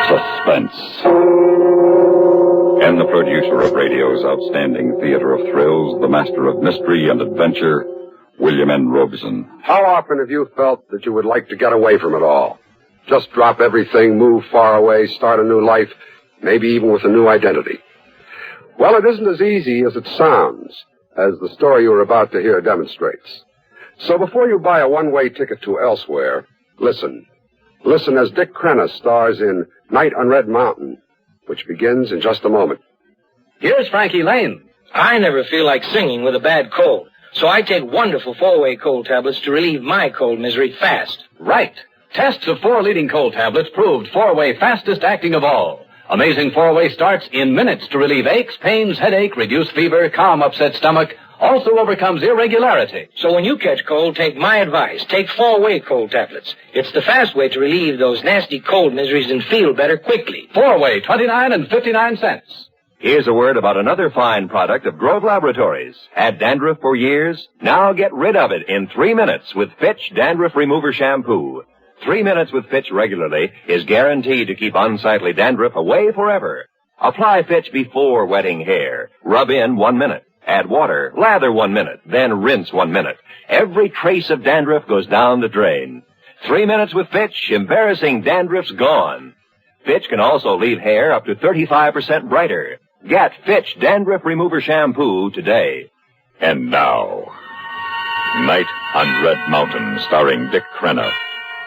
Suspense. And the producer of radio's outstanding theater of thrills, the master of mystery and adventure, William N. Robeson. How often have you felt that you would like to get away from it all? Just drop everything, move far away, start a new life, maybe even with a new identity. Well, it isn't as easy as it sounds, as the story you're about to hear demonstrates. So before you buy a one-way ticket to elsewhere, listen. Listen as Dick Crenna stars in Night on Red Mountain, which begins in just a moment. Here's Frankie Lane. I never feel like singing with a bad cold, so I take wonderful four-way cold tablets to relieve my cold misery fast. Right. Tests of 4 leading cold tablets proved four-way fastest acting of all. Amazing four-way starts in minutes to relieve aches, pains, headache, reduce fever, calm upset stomach, also overcomes irregularity. So when you catch cold, take my advice. Take four-way cold tablets. It's the fast way to relieve those nasty cold miseries and feel better quickly. Four-way, 29 and 59 cents. Here's a word about another fine product of Grove Laboratories. Had dandruff for years? Now get rid of it in 3 minutes with Fitch Dandruff Remover Shampoo. 3 minutes with Fitch regularly is guaranteed to keep unsightly dandruff away forever. Apply Fitch before wetting hair. Rub in 1 minute. Add water. Lather 1 minute. Then rinse 1 minute. Every trace of dandruff goes down the drain. 3 minutes with Fitch, embarrassing dandruff's gone. Fitch can also leave hair up to 35% brighter. Get Fitch Dandruff Remover Shampoo today. And now, Night on Red Mountain, starring Dick Crenna.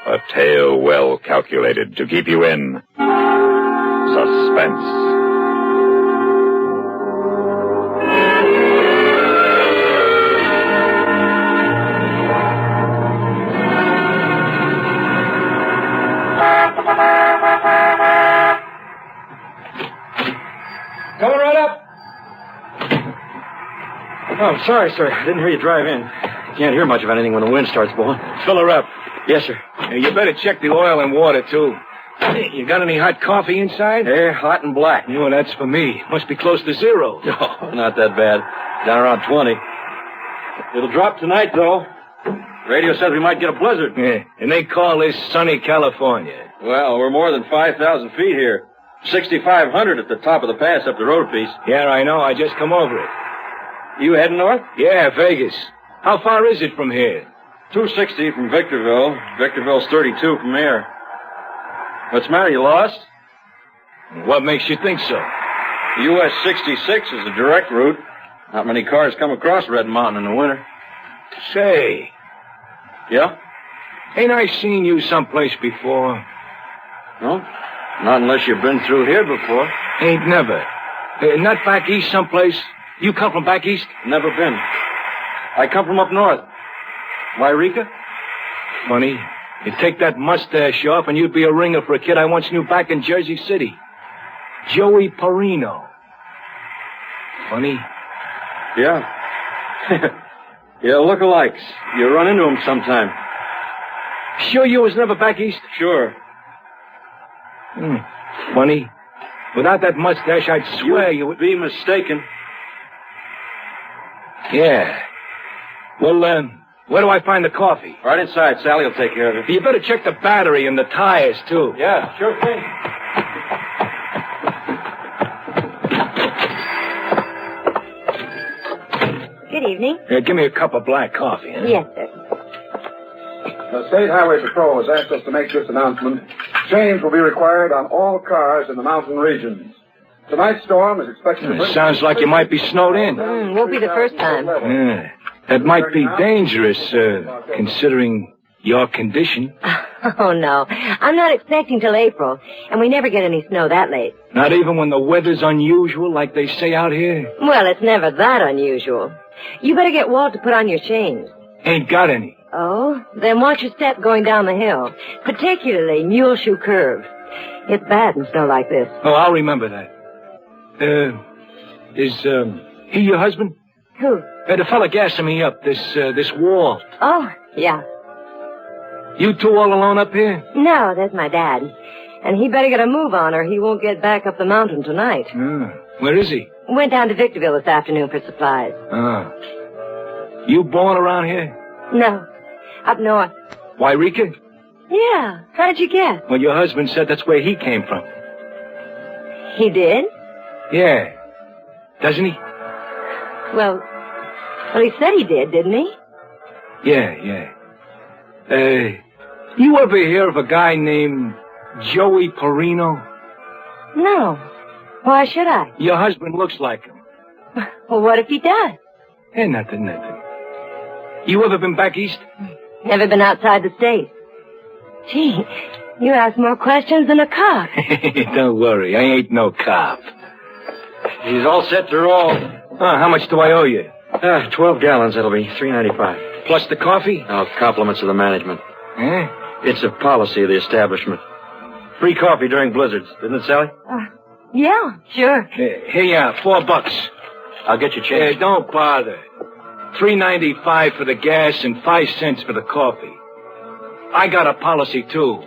A tale well calculated to keep you in suspense. Coming right up. Oh, sorry, sir. I didn't hear you drive in. Can't hear much of anything when the wind starts blowing. Fill her up. Yes, sir. You better check the oil and water, too. You got any hot coffee inside? They're hot and black. Oh, that's for me. Must be close to zero. No, not that bad. Down around 20. It'll drop tonight, though. Radio says we might get a blizzard. Yeah, and they call this sunny California. Well, we're more than 5,000 feet here. 6,500 at the top of the pass up the road a piece. Yeah, I know. I just come over it. You heading north? Yeah, Vegas. How far is it from here? 260 from Victorville. Victorville's 32 from here. What's the matter? You lost? What makes you think so? US 66 is a direct route. Not many cars come across Red Mountain in the winter. Say, Yeah? ain't I seen you someplace before? No? Not unless you've been through here before. Ain't never. Not back east someplace? You come from back east? Never been. I come from up north. Wairika? Funny. You take that mustache off and you'd be a ringer for a kid I once knew back in Jersey City. Joey Perino. Funny. Yeah. Yeah, lookalikes. You run into them sometime. Sure you was never back east? Sure. Funny. Without that mustache, I'd swear you would be mistaken. Yeah. Well, where do I find the coffee? Right inside. Sally will take care of it. You better check the battery and the tires, too. Yeah, sure thing. Good evening. Give me a cup of black coffee. Huh? Yes, sir. The State Highway Patrol has asked us to make this announcement. Change will be required on all cars in the mountain regions. Tonight's storm is expected to... It sounds like you might be snowed in. Won't be the first time. Yeah. That might be dangerous, considering your condition. Oh, no. I'm not expecting till April, and we never get any snow that late. Not even when the weather's unusual, like they say out here? Well, it's never that unusual. You better get Walt to put on your chains. Ain't got any. Oh? Then watch your step going down the hill, particularly Mule Shoe Curve. It's bad in snow like this. Oh, I'll remember that. Is he your husband? Who? The fella gassing me up, this Walt. Oh, yeah. You two all alone up here? No, that's my dad. And he better get a move on or he won't get back up the mountain tonight. Where is he? Went down to Victorville this afternoon for supplies. You born around here? No, up north. Wairika? Yeah, how did you guess? Well, your husband said that's where he came from. He did? Yeah. Doesn't he? Well, he said he did, didn't he? Yeah. You ever hear of a guy named Joey Perino? No. Why should I? Your husband looks like him. Well, what if he does? Hey, nothing. You ever been back east? Never been outside the state. Gee, you ask more questions than a cop. Don't worry, I ain't no cop. He's all set to roll. How much do I owe you? 12 gallons, that'll be $3.95. Plus the coffee? Oh, compliments of the management. Eh? It's a policy of the establishment. Free coffee during blizzards, isn't it, Sally? Yeah, sure. Here, $4. I'll get you change. Don't bother. $3.95 for the gas and 5 cents for the coffee. I got a policy, too.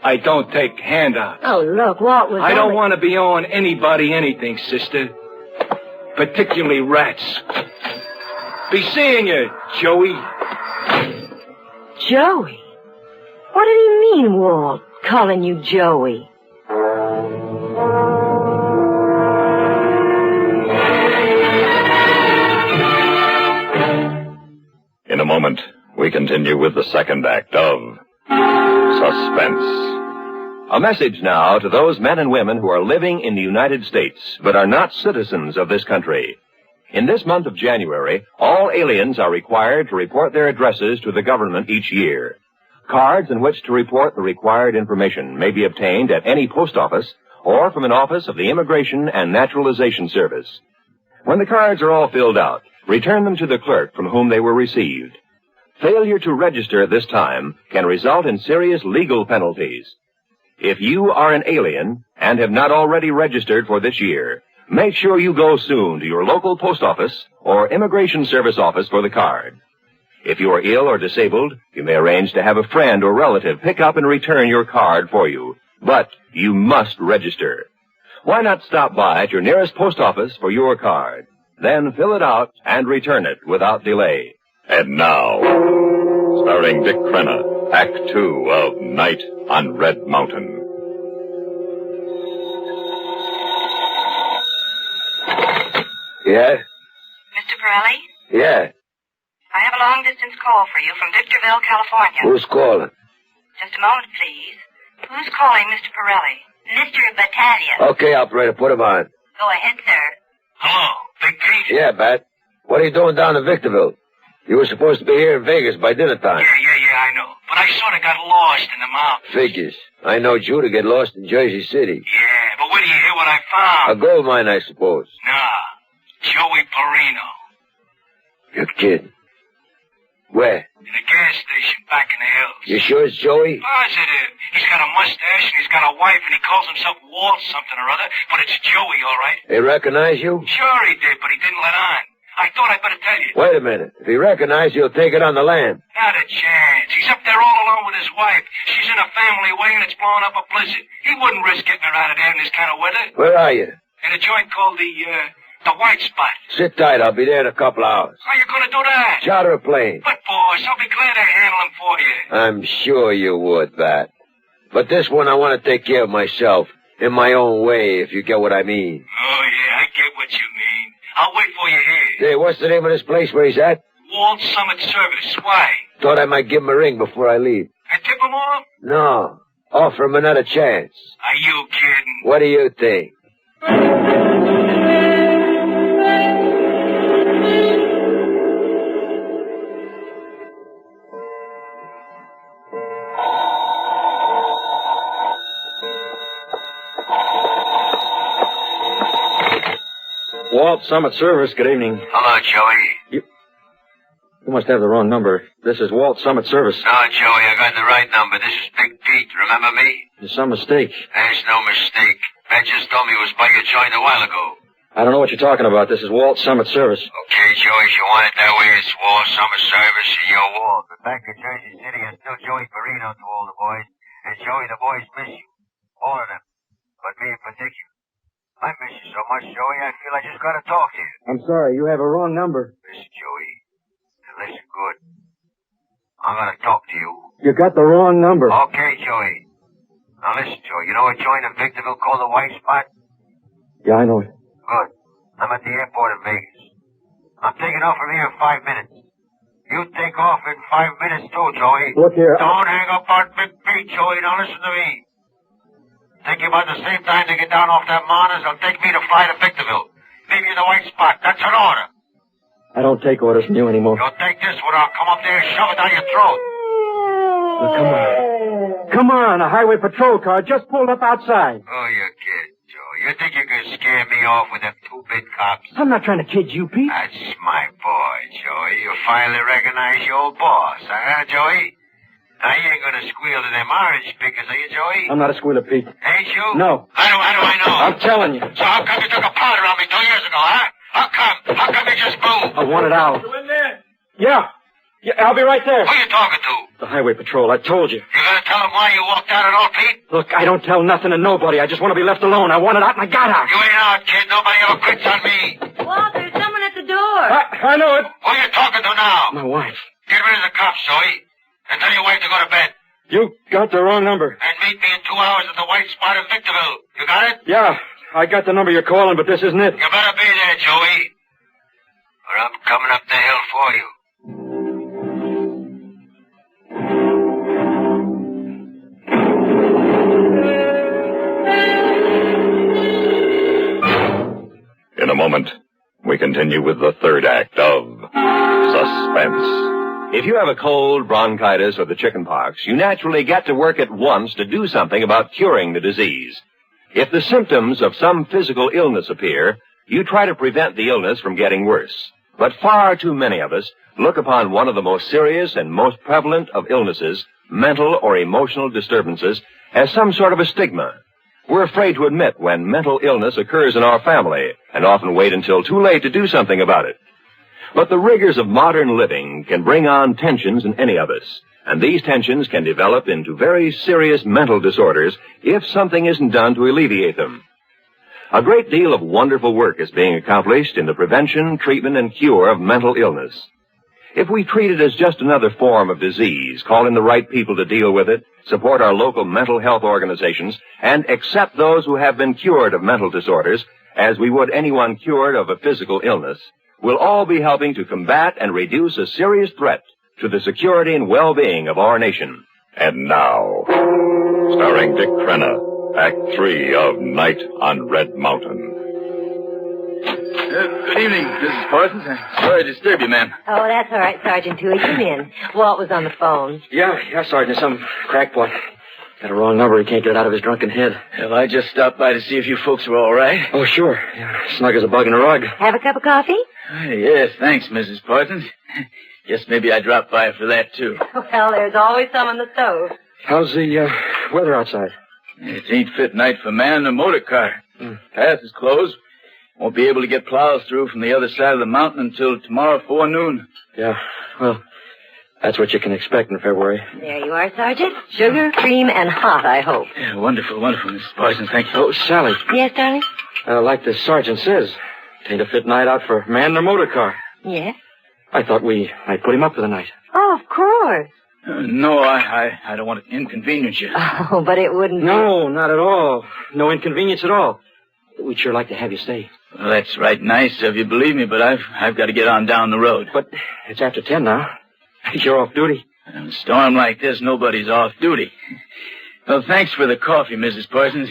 I don't take handouts. Oh, look, Walt was... I don't want to be owing anybody anything, sister. Particularly rats. Be seeing you, Joey. Joey? What did he mean, Walt, calling you Joey? In a moment, we continue with the second act of Suspense. A message now to those men and women who are living in the United States but are not citizens of this country. In this month of January, all aliens are required to report their addresses to the government each year. Cards in which to report the required information may be obtained at any post office or from an office of the Immigration and Naturalization Service. When the cards are all filled out, return them to the clerk from whom they were received. Failure to register at this time can result in serious legal penalties. If you are an alien and have not already registered for this year, make sure you go soon to your local post office or Immigration Service office for the card. If you are ill or disabled, you may arrange to have a friend or relative pick up and return your card for you. But you must register. Why not stop by at your nearest post office for your card? Then fill it out and return it without delay. And now, starring Dick Crenna, Act 2 of Night on Red Mountain. Yeah? Mr. Pirelli? Yeah. I have a long-distance call for you from Victorville, California. Who's calling? Just a moment, please. Who's calling Mr. Pirelli? Mr. Battaglia. Okay, operator, put him on. Go ahead, sir. Hello, Big Pete? Yeah, Bat. What are you doing down in Victorville? You were supposed to be here in Vegas by dinner time. Yeah, I know. But I sort of got lost in the mountains. Figures. I knowed you to get lost in Jersey City. Yeah, but wait till you hear what I A found. gold mine, I suppose. Nah, Joey Perino. You're kidding. Where? In a gas station back in the hills. You sure it's Joey? Positive. He's got a mustache and he's got a wife and he calls himself Walt something or other, but it's Joey, all right. They recognize you? Sure he did, but he didn't let on. I thought I'd better tell you. Wait a minute. If he recognizes you, he'll take it on the land. Not a chance. He's up there all alone with his wife. She's in a family way and it's blowing up a blizzard. He wouldn't risk getting her out of there in this kind of weather. Where are you? In a joint called the White Spot. Sit tight. I'll be there in a couple hours. How you gonna do that? Charter a plane. But, boss, I'll be glad to handle him for you. I'm sure you would, Bat. But this one I want to take care of myself. In my own way, if you get what I mean. Oh, yeah, I get what you mean. I'll wait for you here. Hey, what's the name of this place where he's at? Walt Summit Service. Why? Thought I might give him a ring before I leave. I tip him off? No. Offer him another chance. Are you kidding? What do you think? Walt Summit Service, good evening. Hello, Joey. You must have the wrong number. This is Walt Summit Service. No, Joey, I got the right number. This is Big Pete. Remember me? There's some mistake. There's no mistake. Ben just told me it was by your joint a while ago. I don't know what you're talking about. This is Walt Summit Service. Okay, Joey, if you want it that way, it's Walt Summer Service and you're Walt. But back in Jersey City, I'm still Joey Perino to all the boys. And Joey, the boys miss you. All of them. But me in particular. I miss you so much, Joey, I feel I just gotta talk to you. I'm sorry, you have a wrong number. Listen, Joey. Listen good. I'm gonna talk to you. You got the wrong number. Okay, Joey. Now listen, Joey, you know a joint in Victorville called the White Spot? Yeah, I know it. Good. I'm at the airport in Vegas. I'm taking off from here in 5 minutes. You take off in 5 minutes too, Joey. Look here. Don't hang up on Big Pete, Joey. Now listen to me. Take you about the same time to get down off that mountain as it'll take me to fly to Victorville. Leave you in the white spot. That's an order. I don't take orders from you anymore. You'll take this one. I'll come up there and shove it down your throat. Now, come on. Come on, a highway patrol car just pulled up outside. Oh, you kid, Joe. You think you can scare me off with them two big cops? I'm not trying to kid you, Pete. That's my boy, Joey. You finally recognize your old boss, huh, Joey? Now, you ain't gonna squeal to them orange pickers, are you, Joey? I'm not a squealer, Pete. Ain't you? No. How do I know? I'm telling you. So how come you took a powder on me 2 years ago, huh? How come you just moved? I wanted out. You in there? Yeah, I'll be right there. Who you talking to? The highway patrol, I told you. You gonna tell them why you walked out at all, Pete? Look, I don't tell nothing to nobody. I just want to be left alone. I want it out and I got out. You ain't out, kid. Nobody ever quits on me. Walt, there's someone at the door. I know it. Who you talking to now? My wife. Get rid of the cops, Joey. And tell your wife to go to bed. You got the wrong number. And meet me in 2 hours at the white spot in Victorville. You got it? Yeah, I got the number you're calling, but this isn't it. You better be there, Joey. Or I'm coming up the hill for you. In a moment, we continue with the third act of Suspense. If you have a cold, bronchitis, or the chickenpox, you naturally get to work at once to do something about curing the disease. If the symptoms of some physical illness appear, you try to prevent the illness from getting worse. But far too many of us look upon one of the most serious and most prevalent of illnesses, mental or emotional disturbances, as some sort of a stigma. We're afraid to admit when mental illness occurs in our family and often wait until too late to do something about it. But the rigors of modern living can bring on tensions in any of us, and these tensions can develop into very serious mental disorders if something isn't done to alleviate them. A great deal of wonderful work is being accomplished in the prevention, treatment, and cure of mental illness. If we treat it as just another form of disease, call in the right people to deal with it, support our local mental health organizations, and accept those who have been cured of mental disorders as we would anyone cured of a physical illness, we'll all be helping to combat and reduce a serious threat to the security and well-being of our nation. And now, starring Dick Crenna, Act 3 of Night on Red Mountain. Good evening, Mrs. Parsons. I'm sorry to disturb you, ma'am. Oh, that's all right, Sergeant Toohey. Come in. Walt was on the phone. Yeah, Sergeant. Some crackpot. Got a wrong number. He can't get it out of his drunken head. Well, I just stopped by to see if you folks were all right. Oh, sure. Yeah, snug as a bug in a rug. Have a cup of coffee? Yes, thanks, Mrs. Parsons. Guess maybe I dropped by for that, too. Well, there's always some on the stove. How's the weather outside? It ain't fit night for man in a motor car. Path is closed. Won't be able to get plows through from the other side of the mountain until tomorrow forenoon. Yeah, well, that's what you can expect in February. There you are, Sergeant. Sugar, cream, and hot, I hope. Yeah, wonderful, Mrs. Parsons. Thank you. Oh, Sally. Yes, darling? Like the sergeant says, it ain't a fit night out for man in a motor car. Yes? I thought I'd put him up for the night. Oh, of course. No, I don't want to inconvenience you. Oh, but it wouldn't... No, not at all. No inconvenience at all. We'd sure like to have you stay. Well, that's right nice of you, believe me, but I've got to get on down the road. But it's after 10 now. You're off duty. In a storm like this, nobody's off duty. Well, thanks for the coffee, Mrs. Parsons.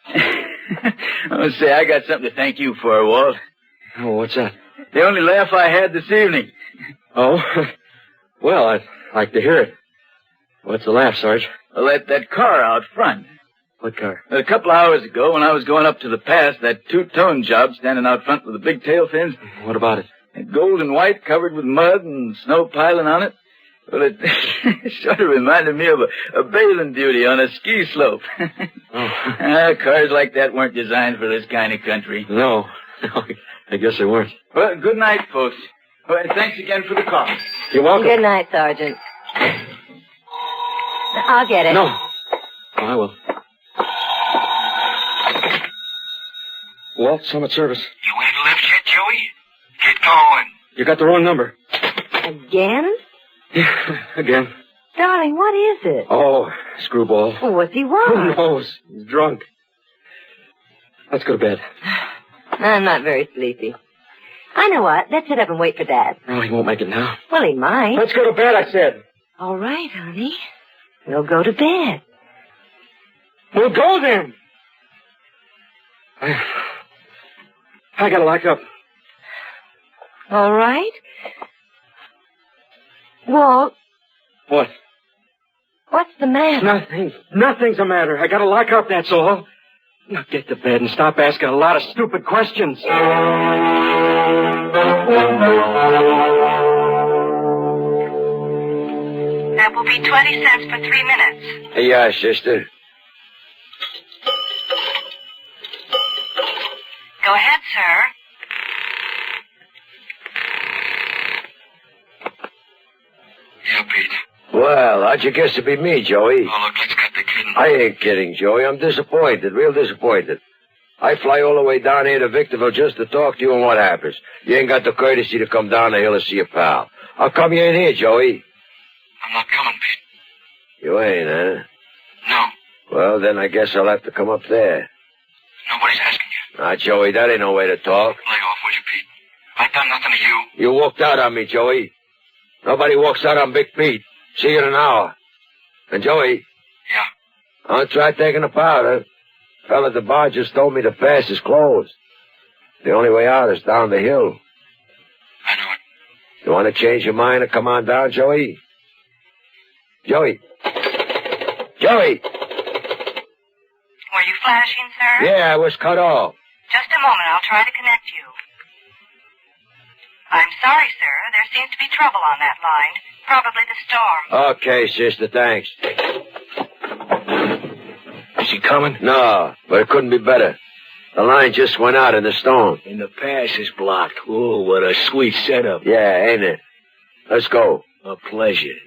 I must say, I got something to thank you for, Walt. Oh, what's that? The only laugh I had this evening. Oh? Well, I'd like to hear it. What's the laugh, Sarge? Well, that car out front. What car? A couple of hours ago, when I was going up to the pass, that two-tone job standing out front with the big tail fins. What about it? Gold and white, covered with mud and snow piling on it. Well, it sort of reminded me of a bathing duty on a ski slope. Cars like that weren't designed for this kind of country. No, I guess they weren't. Well, good night, folks. Well, thanks again for the call. You're welcome. Good night, Sergeant. I'll get it. No. Oh, I will. Walt, some at service. You ain't left yet, Joey? Get going. You got the wrong number. Again? Yeah, again. Darling, what is it? Oh, screwball. Well, what's he want? Who knows? He's drunk. Let's go to bed. I'm not very sleepy. I know what. Let's sit up and wait for Dad. Oh, he won't make it now. Well, he might. Let's go to bed, I said. All right, honey. We'll go to bed. We'll go then. I gotta lock up. All right. Walt. What? What's the matter? Nothing. Nothing's the matter. I gotta lock up, that's all. Now get to bed and stop asking a lot of stupid questions. That will be 20 cents for 3 minutes. Yeah, sister. Go ahead, sir. Yeah, Pete. Well, how'd you guess it'd be me, Joey? Oh, look, let's cut the kidding. I ain't kidding, Joey. I'm disappointed, real disappointed. I fly all the way down here to Victorville just to talk to you, and what happens? You ain't got the courtesy to come down the hill to see your pal. How come you ain't here, Joey? I'm not coming, Pete. You ain't, huh? No. Well, then I guess I'll have to come up there. Nobody's asking you. Ah, Joey, that ain't no way to talk. Lay off, will you, Pete? I done nothing to you. You walked out on me, Joey. Nobody walks out on Big Pete. See you in an hour. And, Joey. Yeah? Don't try taking the powder. Fella at the bar just told me the pass is closed. The only way out is down the hill. I know it. You want to change your mind and come on down, Joey? Joey. Joey! Were you flashing, sir? Yeah, I was cut off. Just a moment. I'll try to connect you. I'm sorry, sir. There seems to be trouble on that line. Probably the storm. Okay, sister, thanks. Is he coming? No, but it couldn't be better. The line just went out in the storm. And the pass is blocked. Oh, what a sweet setup. Yeah, ain't it? Let's go. A pleasure.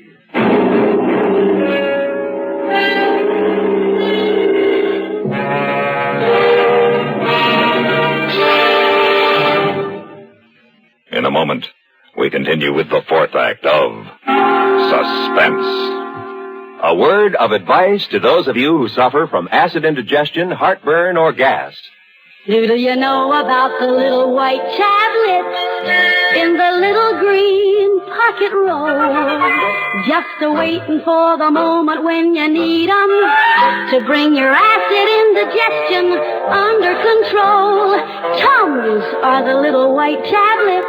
In a moment, we continue with the fourth act of Suspense. A word of advice to those of you who suffer from acid indigestion, heartburn, or gas. Do you know about the little white tablets in the little green pocket roll? Just a-waiting for the moment when you need 'em to bring your acid indigestion under control. Tums are the little white tablets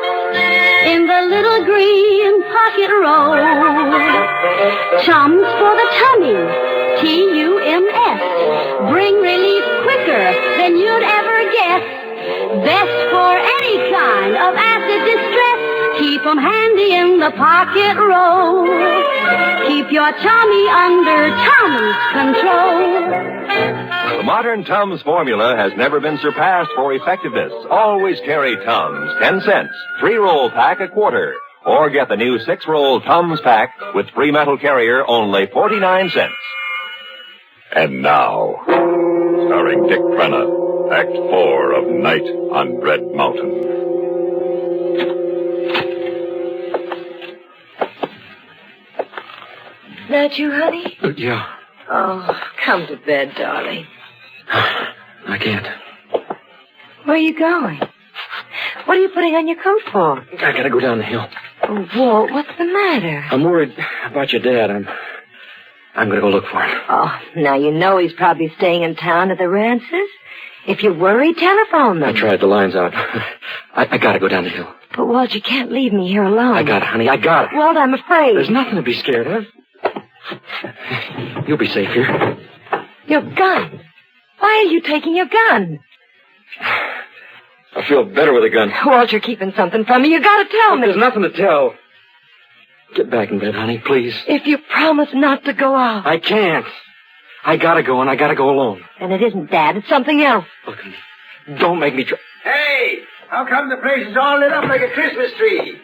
in the little green pocket roll. Tums for the tummy, Tums. Bring relief quicker than you'd ever guess. Best for any kind of acid distress. Keep 'em handy in the pocket roll. Keep your tummy under Tums control. The modern Tums formula has never been surpassed for effectiveness. Always carry Tums, 10 cents, 3-roll pack a quarter. Or get the new 6-roll Tums pack with free metal carrier, only 49 cents. And now, starring Dick Crenna, Act 4 of Night on Red Mountain. That you, honey? Yeah. Oh, come to bed, darling. I can't. Where are you going? What are you putting on your coat for? I gotta go down the hill. Oh, Walt, what's the matter? I'm worried about your dad. I'm gonna go look for him. Oh, now you know he's probably staying in town at the Rances. If you're worried, telephone them. I tried the lines out. I gotta go down the hill. But, Walt, you can't leave me here alone. I got it, honey. I got it. Walt, I'm afraid. There's nothing to be scared of. You'll be safe here. Your gun. Why are you taking your gun? I feel better with a gun. Walt, you're keeping something from me. You gotta tell me. There's nothing to tell. Get back in bed, honey, please. If you promise not to go out. I can't. I gotta go, and I gotta go alone. And it isn't Dad. It's something else. Look at me. Don't make me try. Hey, how come the place is all lit up like a Christmas tree?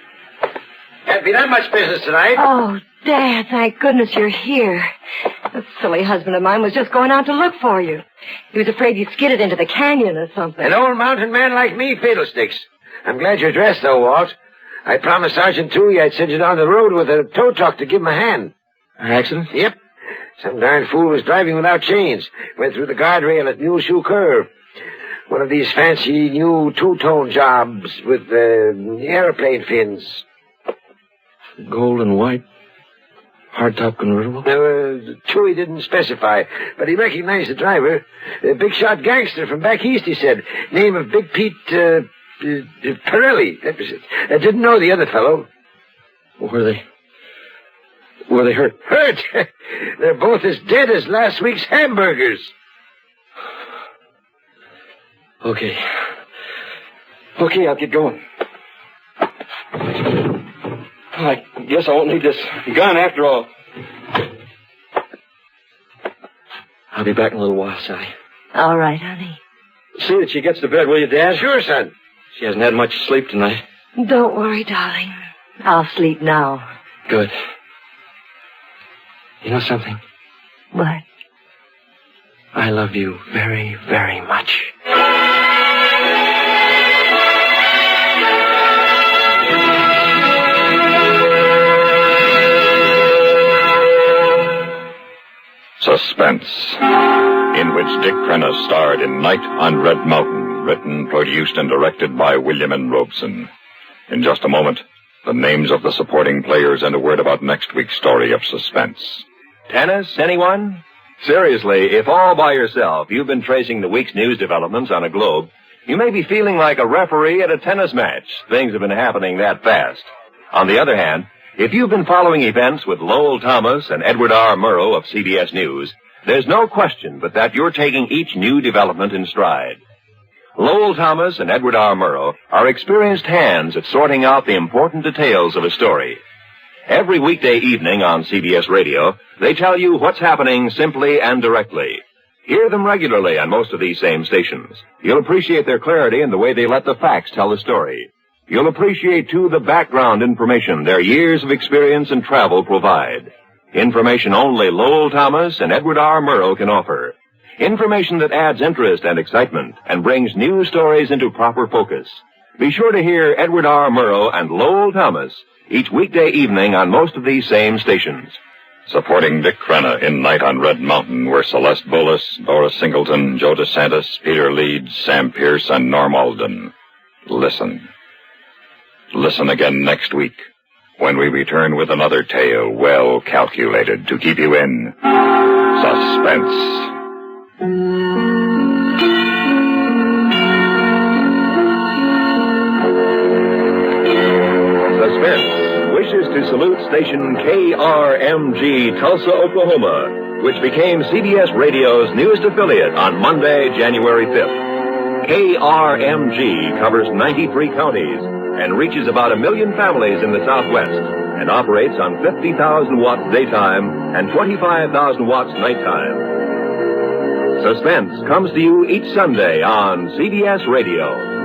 Can't be that much business tonight. Oh, Dad, thank goodness you're here. That silly husband of mine was just going out to look for you. He was afraid you'd skidded into the canyon or something. An old mountain man like me, fiddlesticks. I'm glad you're dressed, though, Walt. I promised Sergeant Toohey I'd send you down the road with a tow truck to give him a hand. An accident? Yep. Some darn fool was driving without chains. Went through the guardrail at Muleshoe Curve. One of these fancy new two-tone jobs with airplane fins. Gold and white. Hardtop convertible? Chewy didn't specify, but he recognized the driver. A big-shot gangster from back east, he said. Name of Big Pete Pirelli. That was it. I didn't know the other fellow. Were they hurt? Hurt? They're both as dead as last week's hamburgers. Okay, I'll get going. I guess I won't need this gun after all. I'll be back in a little while, Sally. All right, honey. See that she gets to bed, will you, Dad? Sure, son. She hasn't had much sleep tonight. Don't worry, darling. I'll sleep now. Good. You know something? What? I love you very, very much. Suspense, in which Dick Crenna starred in Night on Red Mountain, written, produced, and directed by William N. Robeson. In just a moment, the names of the supporting players and a word about next week's story of Suspense. Tennis, anyone? Seriously, if all by yourself you've been tracing the week's news developments on a globe, you may be feeling like a referee at a tennis match. Things have been happening that fast. On the other hand, if you've been following events with Lowell Thomas and Edward R. Murrow of CBS News, there's no question but that you're taking each new development in stride. Lowell Thomas and Edward R. Murrow are experienced hands at sorting out the important details of a story. Every weekday evening on CBS Radio, they tell you what's happening simply and directly. Hear them regularly on most of these same stations. You'll appreciate their clarity in the way they let the facts tell the story. You'll appreciate, too, the background information their years of experience and travel provide. Information only Lowell Thomas and Edward R. Murrow can offer. Information that adds interest and excitement and brings news stories into proper focus. Be sure to hear Edward R. Murrow and Lowell Thomas each weekday evening on most of these same stations. Supporting Dick Crenna in Night on Red Mountain were Celeste Bullis, Dora Singleton, Joe DeSantis, Peter Leeds, Sam Pierce, and Norm Alden. Listen. Listen again next week when we return with another tale well calculated to keep you in suspense. Suspense wishes to salute station KRMG Tulsa, Oklahoma, which became CBS Radio's newest affiliate on Monday, January 5th. KRMG covers 93 counties and reaches about 1 million families in the Southwest and operates on 50,000 watts daytime and 25,000 watts nighttime. Suspense comes to you each Sunday on CBS Radio.